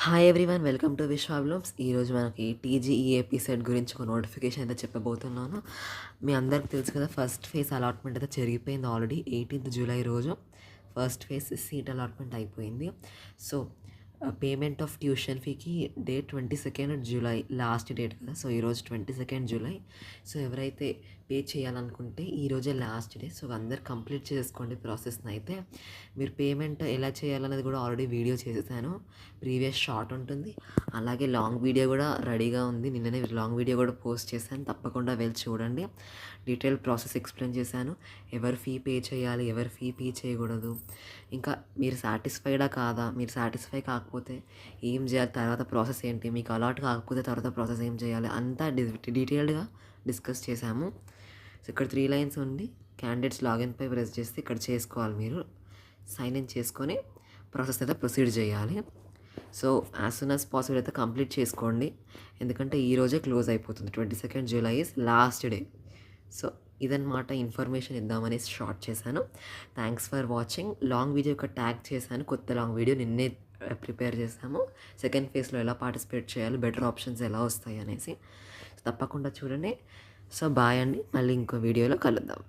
Hi everyone, welcome to విశ్వాబ్లమ్స్. ఈరోజు మనకి టీజీఈఏపీ సెట్ గురించి ఒక నోటిఫికేషన్ అయితే చెప్పబోతున్నాను. మీ అందరికి తెలుసు కదా, ఫస్ట్ ఫేజ్ అలాట్మెంట్ అయితే జరిగిపోయింది ఆల్రెడీ. 18th జూలై రోజు ఫస్ట్ ఫేజ్ సీట్ అలాట్మెంట్ అయిపోయింది. సో పేమెంట్ ఆఫ్ ట్యూషన్ ఫీకి date 22nd July last date కదా. సో ఈరోజు 22nd జూలై. సో ఎవరైతే పే చేయాలనుకుంటే ఈరోజే లాస్ట్ డే. సో అందరు కంప్లీట్ చేసుకోండి ప్రాసెస్ని. అయితే మీరు పేమెంట్ ఎలా చేయాలనేది కూడా ఆల్రెడీ వీడియో చేసేసాను. ప్రీవియస్ షార్ట్ ఉంటుంది, అలాగే లాంగ్ వీడియో కూడా రెడీగా ఉంది. నిన్ననే లాంగ్ వీడియో కూడా పోస్ట్ చేశాను, తప్పకుండా వెళ్ళి చూడండి. డీటెయిల్ ప్రాసెస్ ఎక్స్ప్లెయిన్ చేశాను. ఎవరు ఫీ పే చేయాలి, ఎవరు ఫీ పే చేయకూడదు, ఇంకా మీరు సాటిస్ఫైడా కాదా, మీరు సాటిస్ఫై కాకపోతే ఏం చేయాలి, తర్వాత ప్రాసెస్ ఏంటి, మీకు అలాట్ కాకపోతే తర్వాత ప్రాసెస్ ఏం చేయాలి, అంతా డీటెయిల్డ్గా డిస్కస్ చేశాము. సో ఇక్కడ 3 లైన్స్ ఉంది. క్యాండిడేట్స్ లాగిన్పై ప్రెస్ చేస్తే ఇక్కడ చేసుకోవాలి, మీరు సైన్ ఇన్ చేసుకొని ప్రాసెస్ అయితే ప్రొసీడ్ చేయాలి. So as soon as possible అయితే కంప్లీట్ చేసుకోండి, ఎందుకంటే ఈరోజే క్లోజ్ అయిపోతుంది. 22nd July is lost day. So ఇదన్నమాట, ఇన్ఫర్మేషన్ ఇద్దామని షార్ట్ చేశాను. Thanks for watching. Long video ఒక ట్యాగ్ చేశాను, కొత్త లాంగ్ వీడియో నిన్నే ప్రిపేర్ చేశాము. సెకండ్ ఫేజ్లో ఎలా పార్టిసిపేట్ చేయాలి, బెటర్ ఆప్షన్స్ ఎలా వస్తాయి అనేసి తప్పకుండా చూడండి. సో బాయ్ అండి, మళ్ళీ ఇంకో వీడియోలో కలుద్దాం.